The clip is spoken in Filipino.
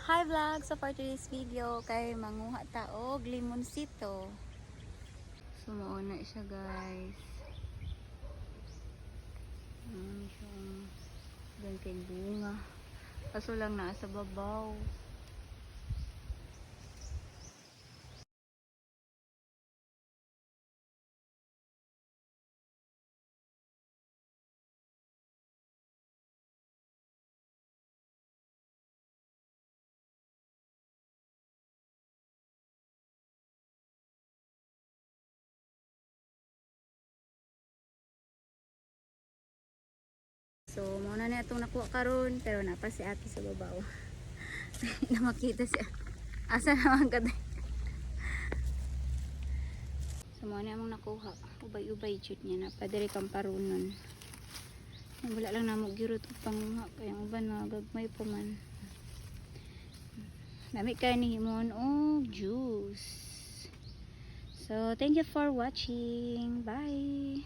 Hi vlog! So for today's video, kay manguha ta og limonsito. So mauna siya guys. Siya kay bunga. Kaso lang naa sa babaw. So mauna na itong nakuha karon, pero napa si ate sa babaw. Na makita siya. Asa naman ka day? So mauna among nakuha. Ubay-ubay jud niya na padiri kang parunon. Wala lang namo girot og panguha kay ang uban magagmay pa man. Nami kay ni himon og juice. So thank you for watching. Bye.